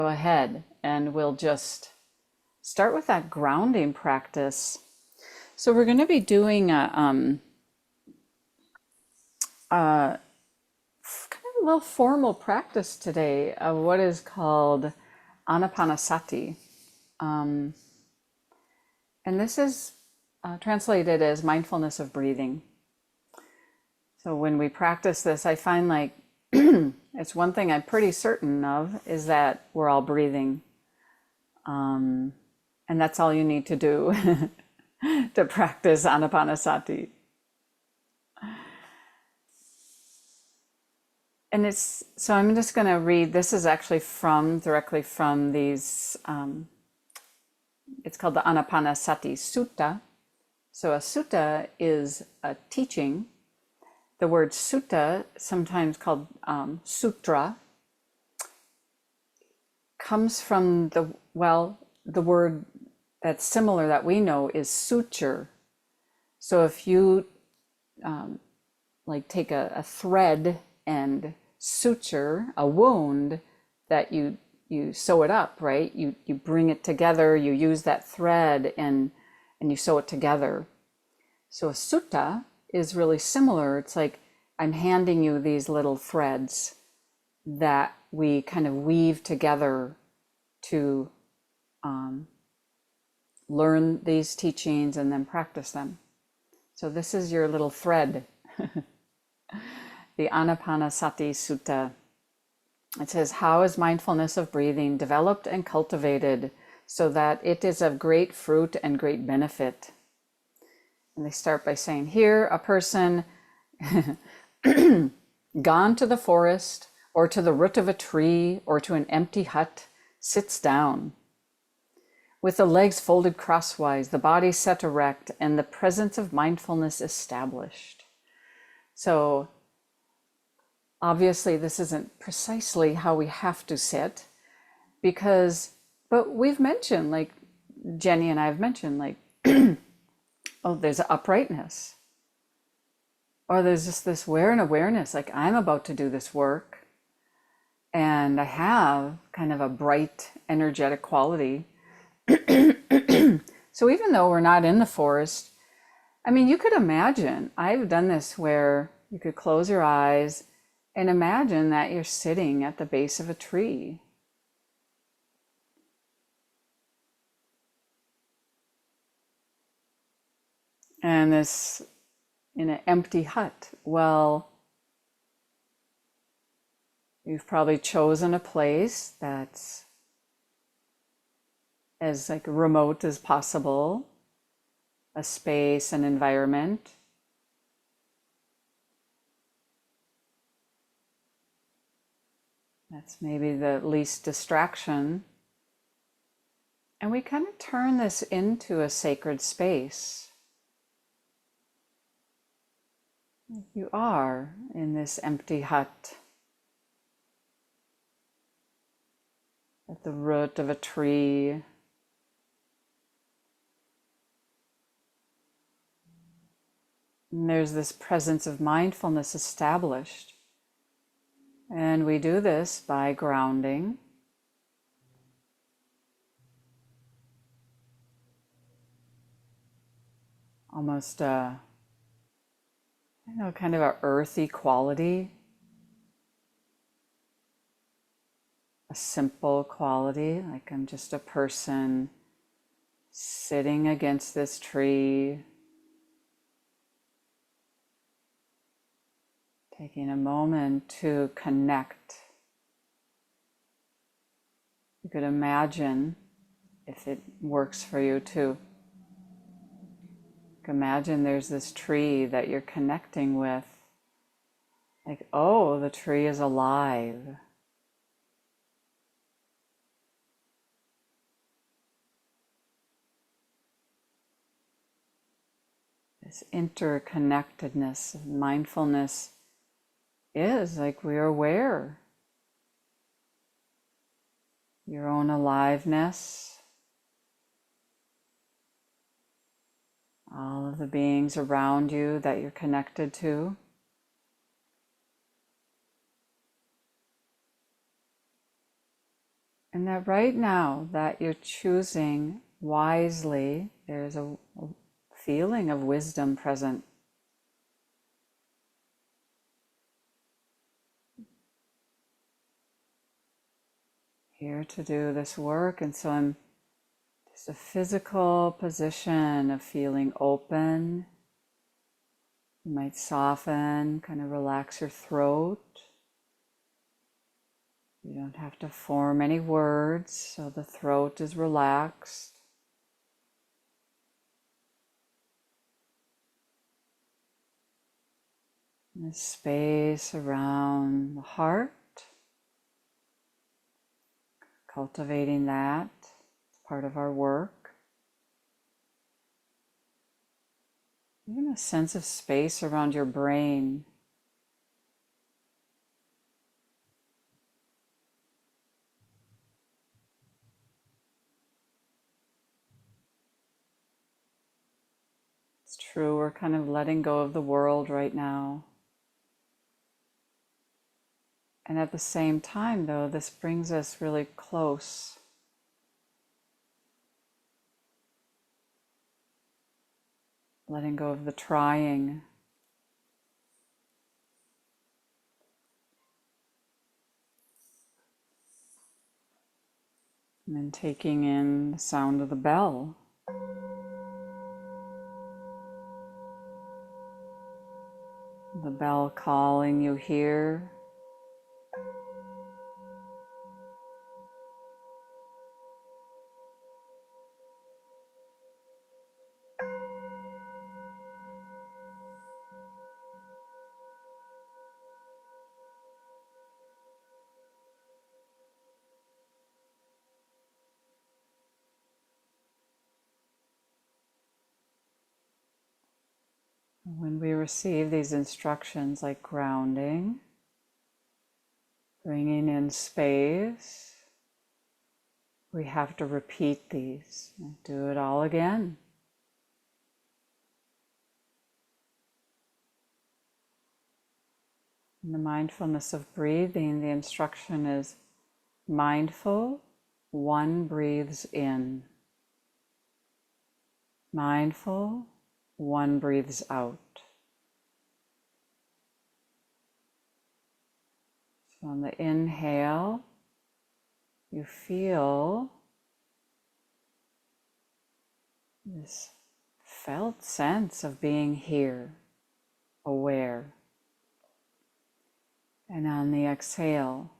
go ahead and we'll just start with that grounding practice. So we're going to be doing a kind of a little formal practice today of what is called Anapanasati. And this is translated as mindfulness of breathing. So when we practice this, I find like it's one thing I'm pretty certain of is that we're all breathing. And that's all you need to do to practice Anapanasati. And so I'm just going to read, this is actually directly from these, it's called the Anapanasati Sutta. So a sutta is a teaching. The word sutta, sometimes called sutra, comes from the word that's similar that we know is suture. So if you like take a thread and suture a wound, that you sew it up, right? You bring it together, you use that thread and you sew it together. So a sutta is really similar. It's like I'm handing you these little threads that we kind of weave together to learn these teachings and then practice them. So this is your little thread. The Anapanasati Sutta. It says, how is mindfulness of breathing developed and cultivated so that it is of great fruit and great benefit? And they start by saying, here a person gone to the forest or to the root of a tree or to an empty hut sits down with the legs folded crosswise, the body set erect, and the presence of mindfulness established. So obviously this isn't precisely how we have to sit, but we've mentioned, like Jenny and I have mentioned, like, oh, there's uprightness. Or there's just this awareness, like I'm about to do this work and I have kind of a bright, energetic quality. So even though we're not in the forest, I mean, you could imagine, I've done this where you could close your eyes and imagine that you're sitting at the base of a tree. And this in an empty hut. Well, you've probably chosen a place that's as like remote as possible, a space, an environment. That's maybe the least distraction. And we kind of turn this into a sacred space. You are in this empty hut at the root of a tree. And there's this presence of mindfulness established. And we do this by grounding. Almost kind of an earthy quality. A simple quality, like I'm just a person sitting against this tree, taking a moment to connect. You could imagine, if it works for you too, imagine there's this tree that you're connecting with. Like, oh, the tree is alive. This interconnectedness of mindfulness is like we're aware. Your own aliveness. All of the beings around you that you're connected to. And that right now that you're choosing wisely, there's a feeling of wisdom present. Here to do this work, and so I'm just a physical position of feeling open. You might soften, kind of relax your throat. You don't have to form any words, so the throat is relaxed. And the space around the heart, cultivating that, it's part of our work. Even a sense of space around your brain. It's true, we're kind of letting go of the world right now. And at the same time, though, this brings us really close. Letting go of the trying. And then taking in the sound of the bell. The bell calling you here. When we receive these instructions like grounding, bringing in space, we have to repeat these. Do it all again. In the mindfulness of breathing, the instruction is mindful, one breathes in. Mindful, one breathes out. So on the inhale, you feel this felt sense of being here, aware. And on the exhale,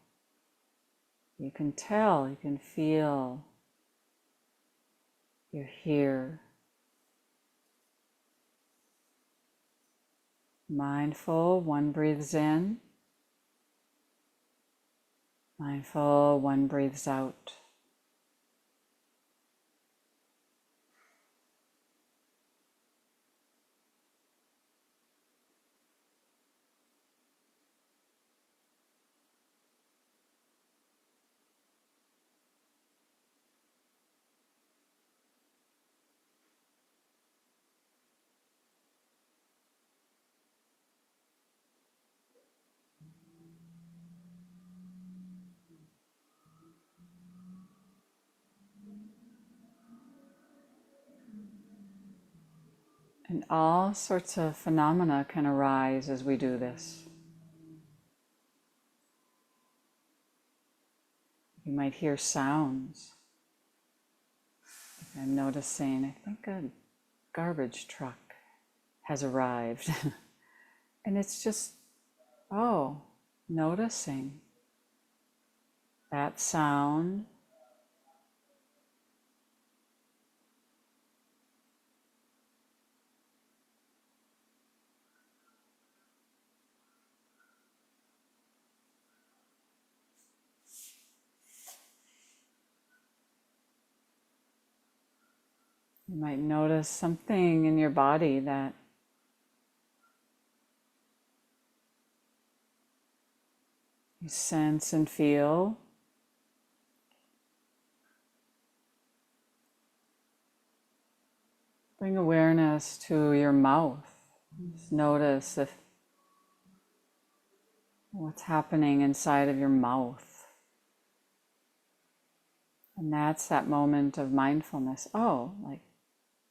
you can tell, you can feel you're here. Mindful, one breathes in. Mindful, one breathes out. And all sorts of phenomena can arise as we do this. You might hear sounds. I'm noticing, I think a garbage truck has arrived. And it's just, noticing that sound. You might notice something in your body that you sense and feel. Bring awareness to your mouth. Just notice what's happening inside of your mouth. And that's that moment of mindfulness. Oh, like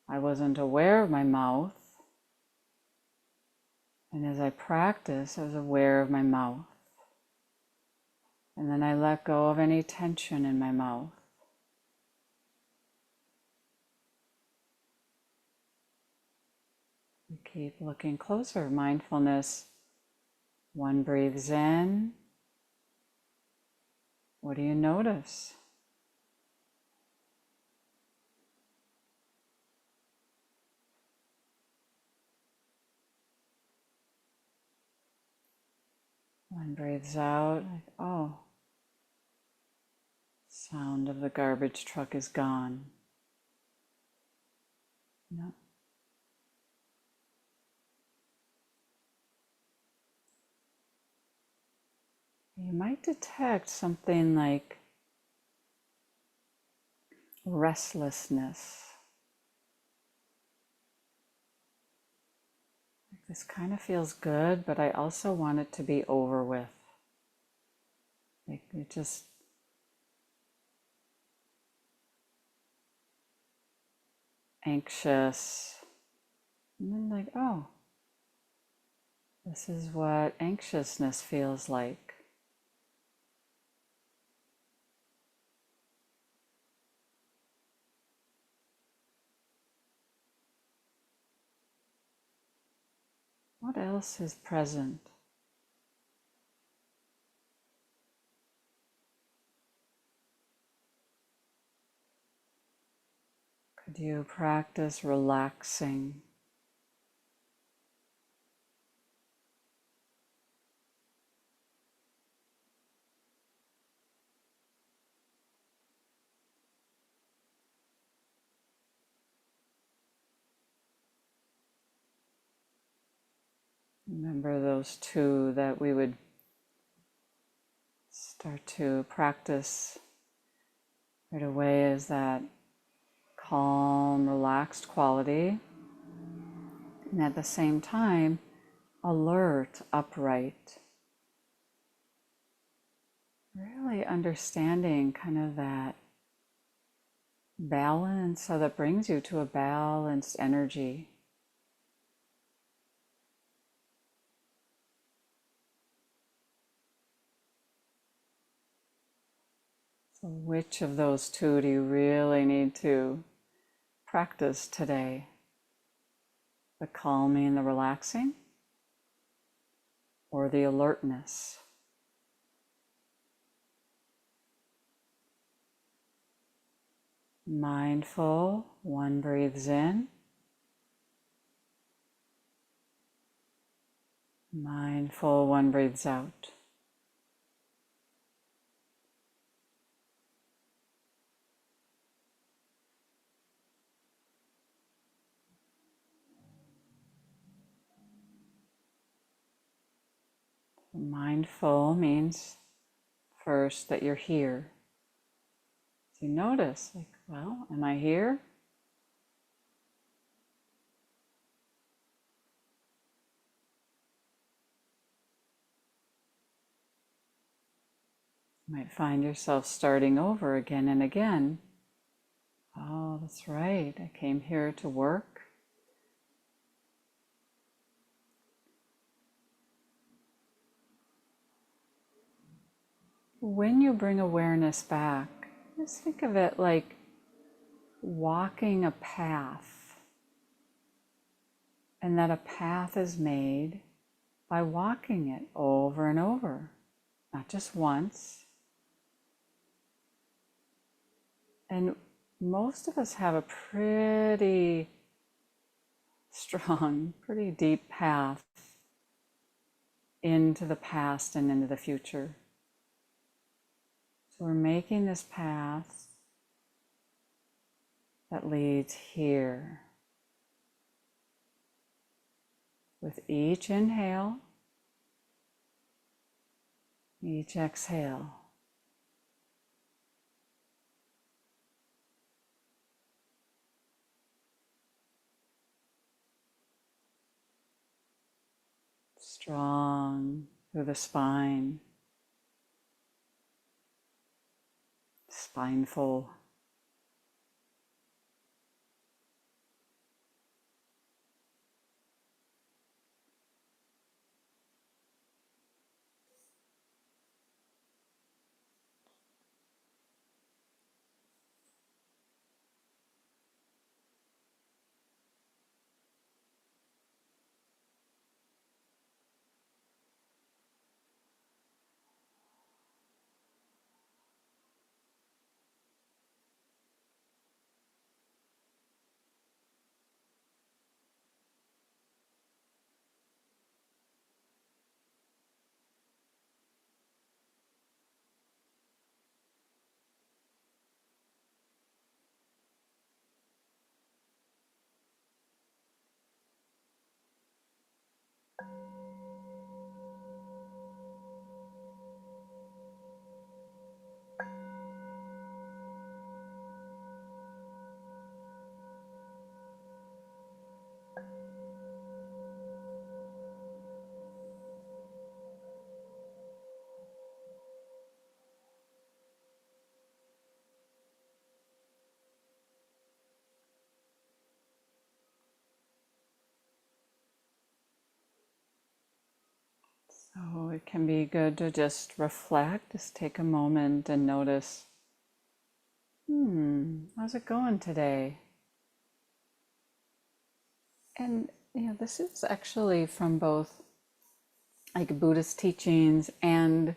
I wasn't aware of my mouth. And as I practice, I was aware of my mouth. And then I let go of any tension in my mouth. We keep looking closer. Mindfulness. One breathes in. What do you notice? One breathes out. Like, oh, sound of the garbage truck is gone. No. You might detect something like restlessness. Like this kind of feels good, but I also want it to be over with. Like it just anxious. And then like, oh, this is what anxiousness feels like. What else is present? Could you practice relaxing? Remember those two that we would start to practice right away is that calm, relaxed quality, and at the same time, alert, upright. Really understanding kind of that balance, so that brings you to a balanced energy. So which of those two do you really need to practice today? The calming, the relaxing, or the alertness? Mindful, one breathes in. Mindful, one breathes out. Mindful means first that you're here. So you notice, like, well, am I here? You might find yourself starting over again and again. Oh, that's right. I came here to work. When you bring awareness back, just think of it like walking a path, and that a path is made by walking it over and over, not just once. And most of us have a pretty strong, pretty deep path into the past and into the future. So we're making this path that leads here. With each inhale, each exhale, strong through the spine, spineful. So it can be good to just reflect, just take a moment and notice, how's it going today? And this is actually from both like Buddhist teachings and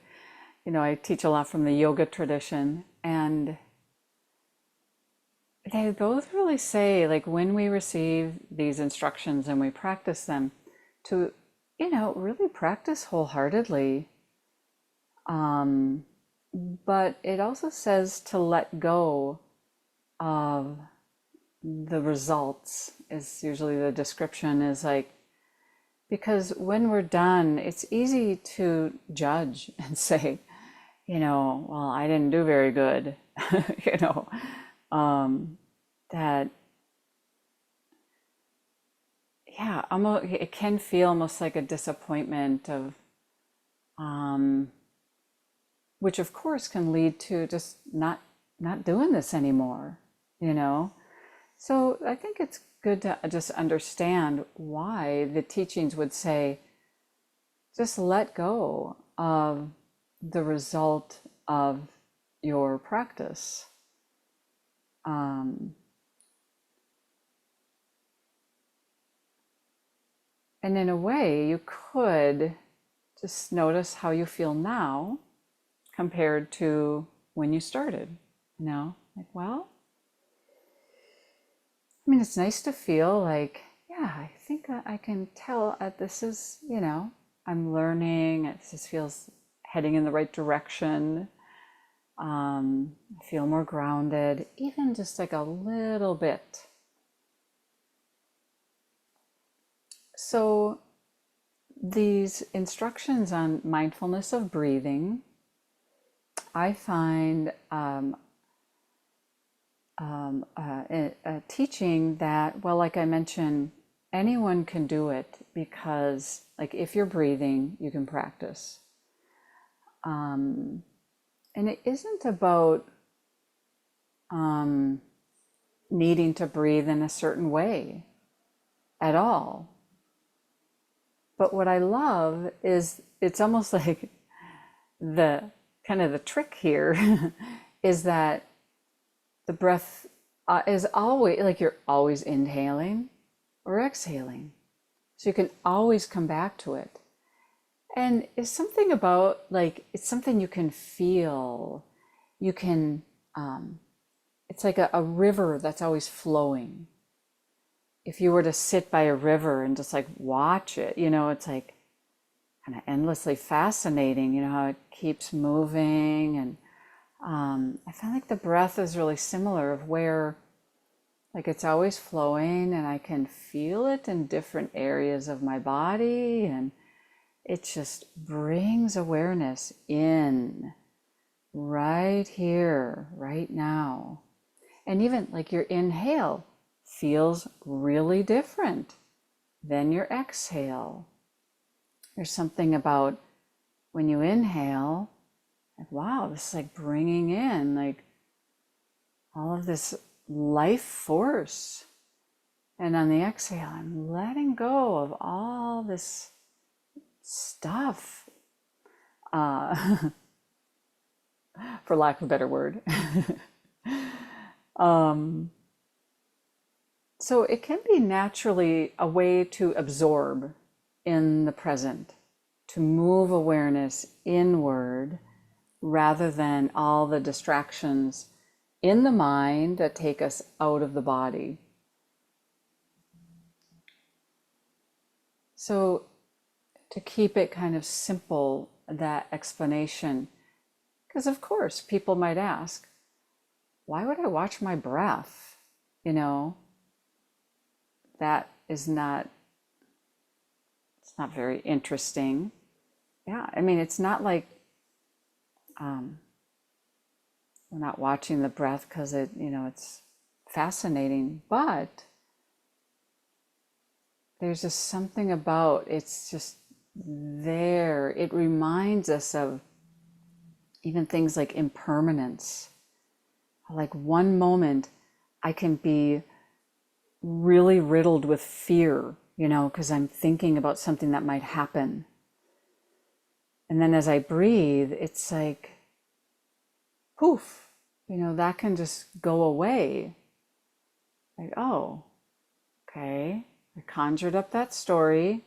I teach a lot from the yoga tradition, and they both really say, like, when we receive these instructions and we practice them, to really practice wholeheartedly. But it also says to let go of the results, is usually the description, is like, because when we're done, it's easy to judge and say, well, I didn't do very good, that, yeah, almost, it can feel almost like a disappointment of, which of course can lead to just not doing this anymore, So I think it's good to just understand why the teachings would say, just let go of the result of your practice. And in a way, you could just notice how you feel now compared to when you started, like, well, I mean, it's nice to feel like, yeah, I think I can tell this is, I'm learning, it just feels heading in the right direction. I feel more grounded, even just like a little bit. So these instructions on mindfulness of breathing, I find a teaching that, well, like I mentioned, anyone can do it, because like if you're breathing, you can practice. And it isn't about needing to breathe in a certain way at all. But what I love is, it's almost like the kind of the trick here is that the breath is always like, you're always inhaling or exhaling. So you can always come back to it. And it's something about, like, it's something you can feel. You can, it's like a river that's always flowing. If you were to sit by a river and just like watch it, it's like kind of endlessly fascinating, how it keeps moving. And I find like the breath is really similar, of where like it's always flowing and I can feel it in different areas of my body, and it just brings awareness in right here, right now. And even like your inhale feels really different than your exhale. There's something about when you inhale, like, wow, this is like bringing in like all of this life force. And on the exhale, I'm letting go of all this stuff, for lack of a better word. So it can be naturally a way to absorb in the present, to move awareness inward rather than all the distractions in the mind that take us out of the body. So to keep it kind of simple, that explanation, because of course people might ask, why would I watch my breath? That is not, it's not very interesting. Yeah, I mean, it's not like we're not watching the breath because it's fascinating, but there's just something about it's just there. It reminds us of even things like impermanence. Like one moment I can be really riddled with fear, because I'm thinking about something that might happen. And then as I breathe, it's like, poof, that can just go away. Like, oh, okay, I conjured up that story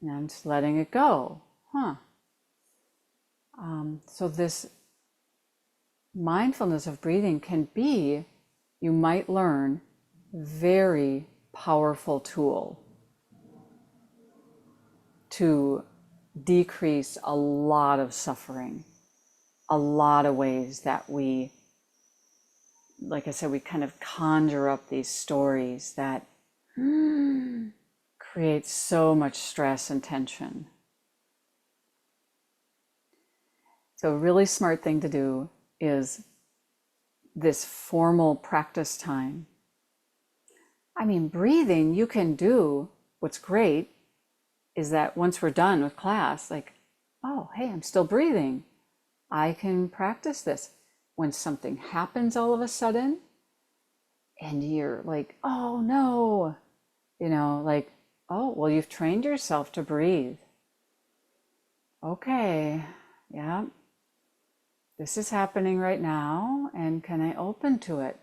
and I'm just letting it go. So this mindfulness of breathing can be, you might learn, very powerful tool to decrease a lot of suffering, a lot of ways that we, like I said, we kind of conjure up these stories that create so much stress and tension. So a really smart thing to do is this formal practice time. I mean, breathing, you can do. What's great is that once we're done with class, like, oh, hey, I'm still breathing. I can practice this. When something happens all of a sudden and you're like, oh no, like, oh, well, you've trained yourself to breathe. Okay, yeah, this is happening right now, and can I open to it?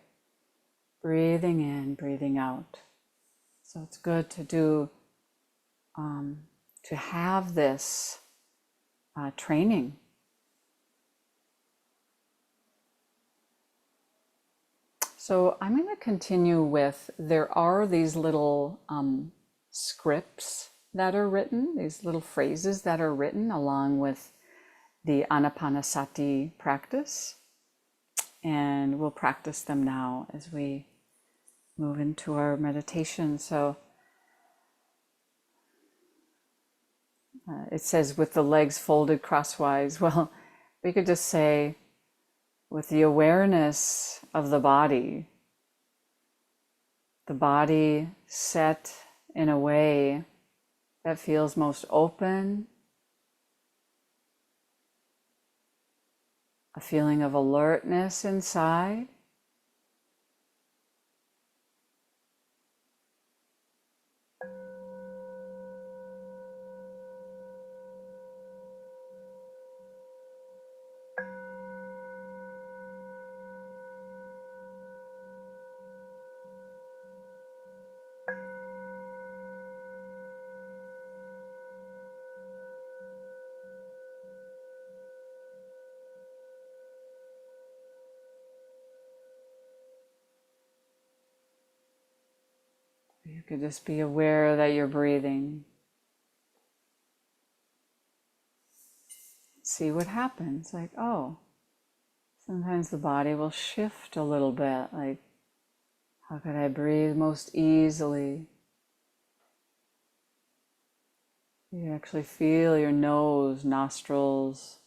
Breathing in, breathing out. So it's good to do, to have this training. So I'm going to continue with, there are these little scripts that are written, these little phrases that are written along with the Anapanasati practice. And we'll practice them now as we move into our meditation. So it says with the legs folded crosswise. Well, we could just say with the awareness of the body set in a way that feels most open, a feeling of alertness inside. You could just be aware that you're breathing. See what happens. Like, oh, sometimes the body will shift a little bit. Like, how could I breathe most easily? You actually feel your nose, nostrils,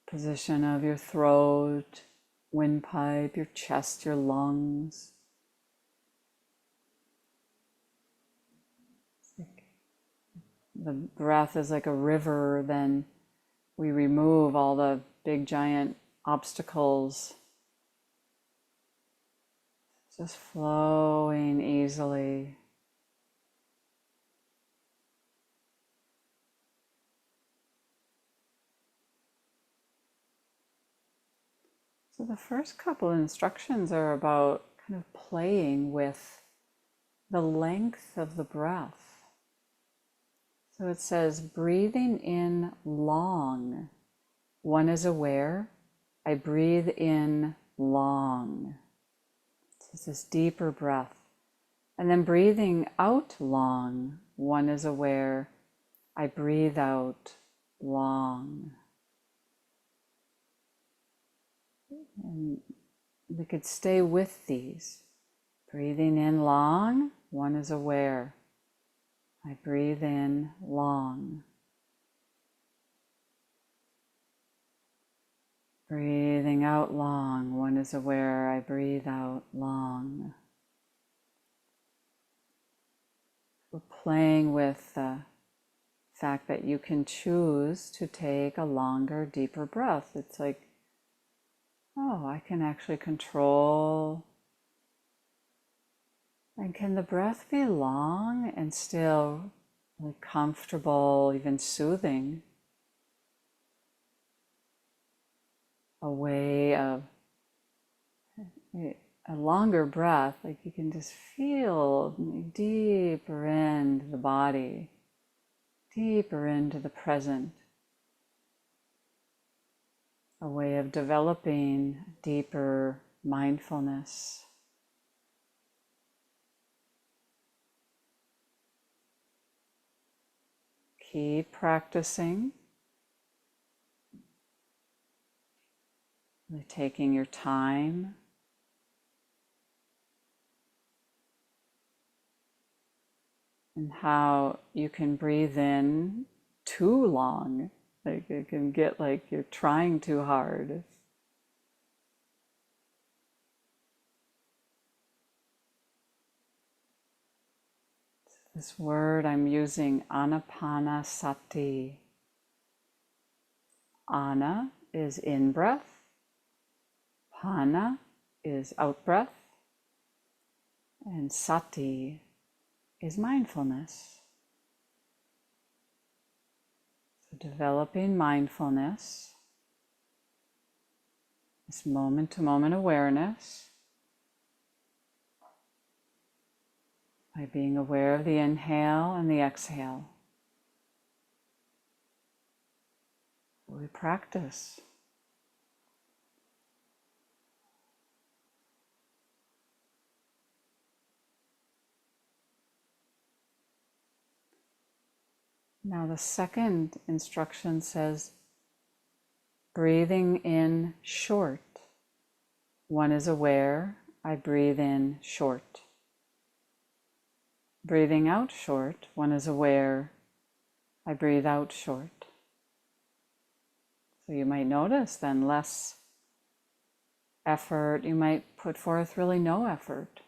position of your throat, windpipe, your chest, your lungs. The breath is like a river, then we remove all the big giant obstacles, just flowing easily. So the first couple of instructions are about kind of playing with the length of the breath. So it says, breathing in long. One is aware, I breathe in long. So it's this deeper breath. And then breathing out long. One is aware, I breathe out long. And we could stay with these. Breathing in long, one is aware. I breathe in long. Breathing out long, one is aware. I breathe out long. We're playing with the fact that you can choose to take a longer, deeper breath. It's like, oh, I can actually control. And can the breath be long and still really comfortable, even soothing. A way of a longer breath, like you can just feel deeper into the body, deeper into the present. A way of developing deeper mindfulness. Keep practicing. Really taking your time. And how you can breathe in too long. Like it can get like you're trying too hard. This word I'm using, Anapanasati. Ana is in breath. Pana is out breath. And sati is mindfulness. So developing mindfulness, this moment-to-moment awareness, by being aware of the inhale and the exhale. We practice. Now the second instruction says, breathing in short. One is aware, I breathe in short. Breathing out short, one is aware, I breathe out short. So you might notice then less effort, you might put forth really no effort.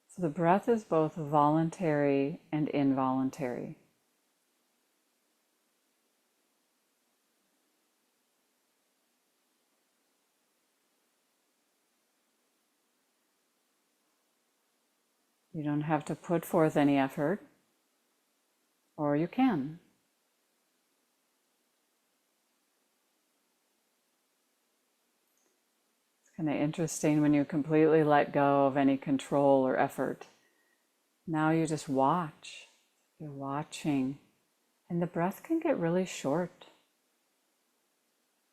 So the breath is both voluntary and involuntary. You don't have to put forth any effort, or you can. It's kind of interesting when you completely let go of any control or effort. Now you just watch. You're watching, and the breath can get really short,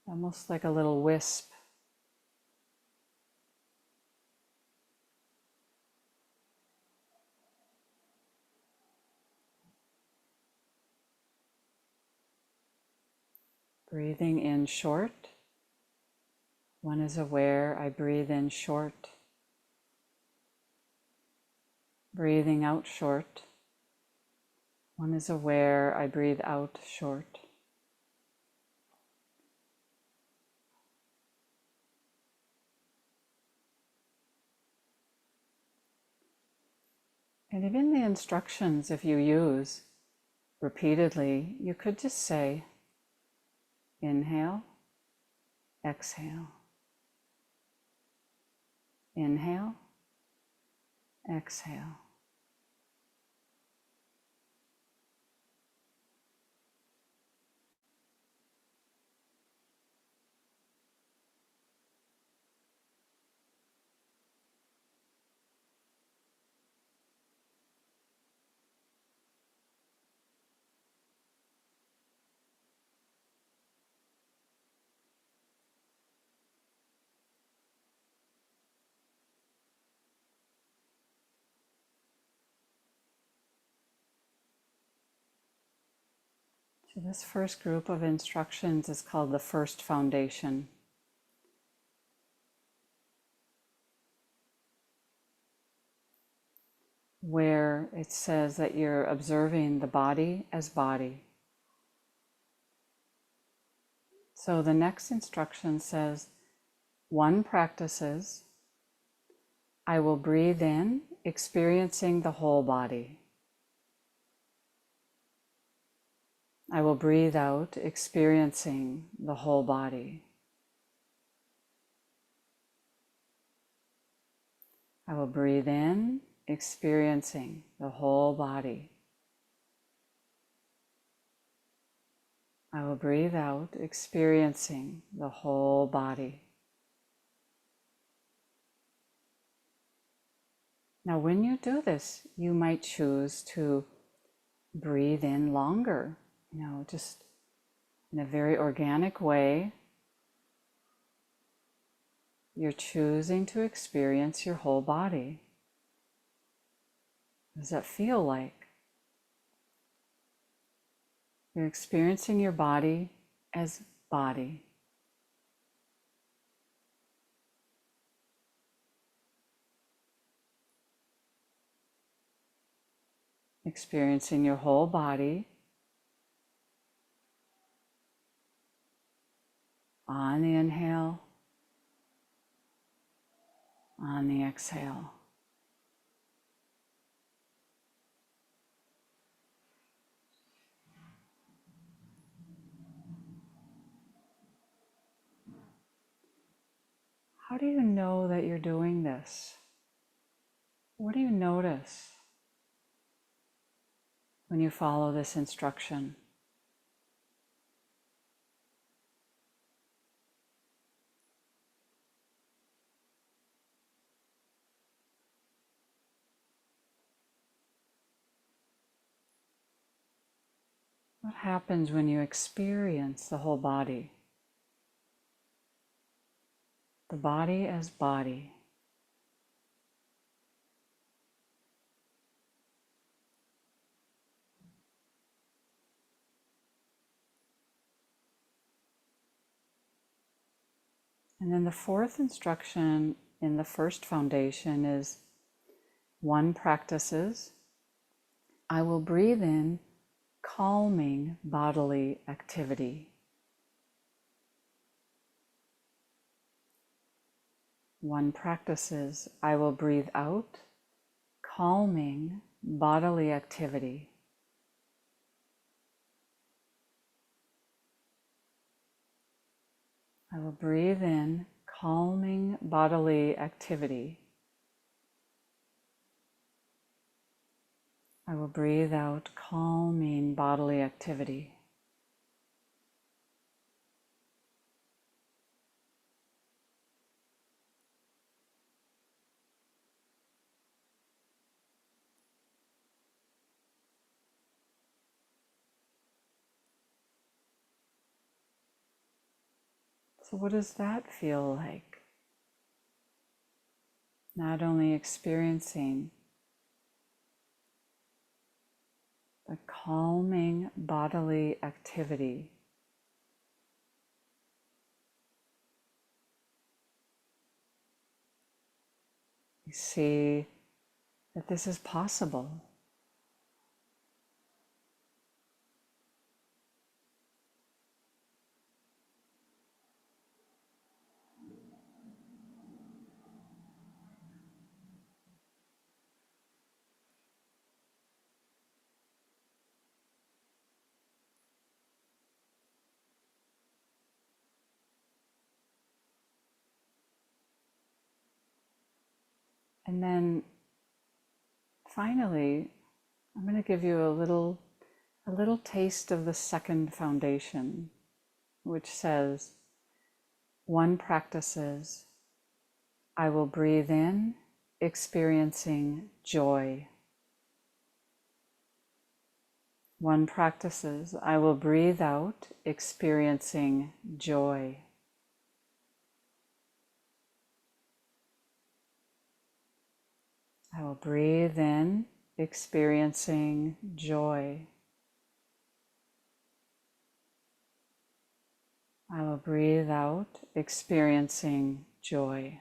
almost like a little wisp. Breathing in short. One is aware, I breathe in short. Breathing out short. One is aware, I breathe out short. And even the instructions, if you use repeatedly, you could just say, inhale, exhale. Inhale, exhale. So this first group of instructions is called the first foundation. Where it says that you're observing the body as body. So the next instruction says, one practices, I will breathe in, experiencing the whole body. I will breathe out, experiencing the whole body. I will breathe in, experiencing the whole body. I will breathe out, experiencing the whole body. Now, when you do this, you might choose to breathe in longer, just in a very organic way. You're choosing to experience your whole body. What does that feel like? You're experiencing your body as body. Experiencing your whole body on the inhale, on the exhale. How do you know that you're doing this? What do you notice when you follow this instruction? What happens when you experience the whole body? The body as body. And then the fourth instruction in the first foundation is one practices, I will breathe in calming bodily activity. One practices, I will breathe out calming bodily activity. I will breathe in calming bodily activity. I will breathe out calming bodily activity. So what does that feel like? Not only experiencing the calming bodily activity, you see that this is possible. And then finally, I'm going to give you a little taste of the second foundation, which says, one practices, I will breathe in, experiencing joy. One practices, I will breathe out, experiencing joy. I will breathe in, experiencing joy. I will breathe out, experiencing joy.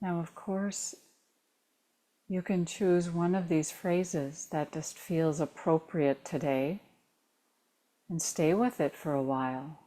Now, of course, You can choose one of these phrases that just feels appropriate today and stay with it for a while.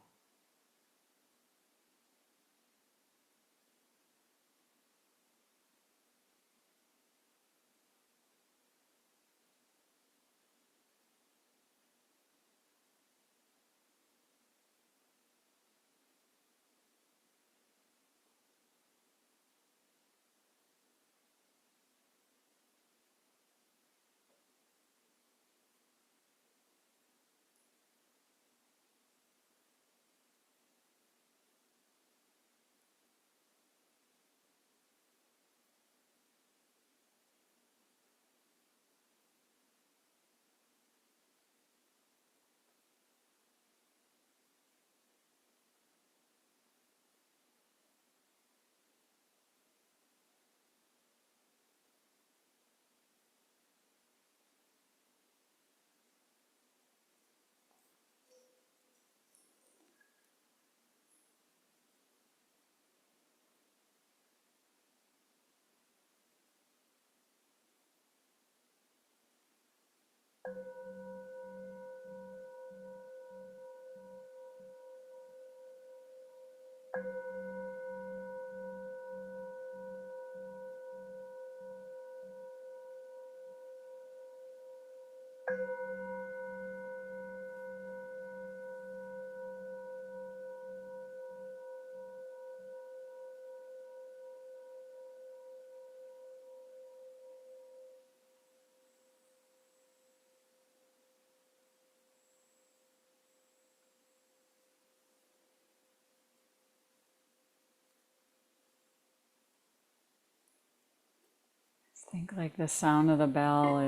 Think like the sound of the bell.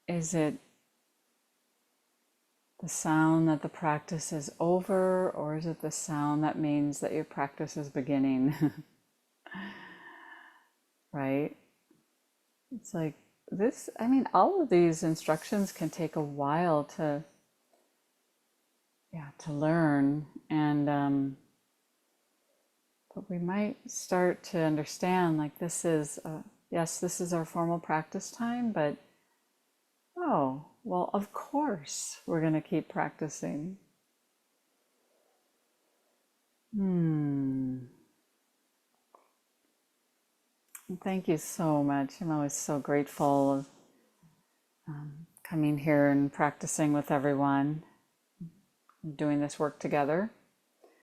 Is it the sound that the practice is over, or is it the sound that means that your practice is beginning? Right? It's like this, I mean, all of these instructions can take a while to learn, and but we might start to understand like this is, yes, this is our formal practice time, but oh, well, of course we're going to keep practicing. Thank you so much. I'm always so grateful of coming here and practicing with everyone, doing this work together.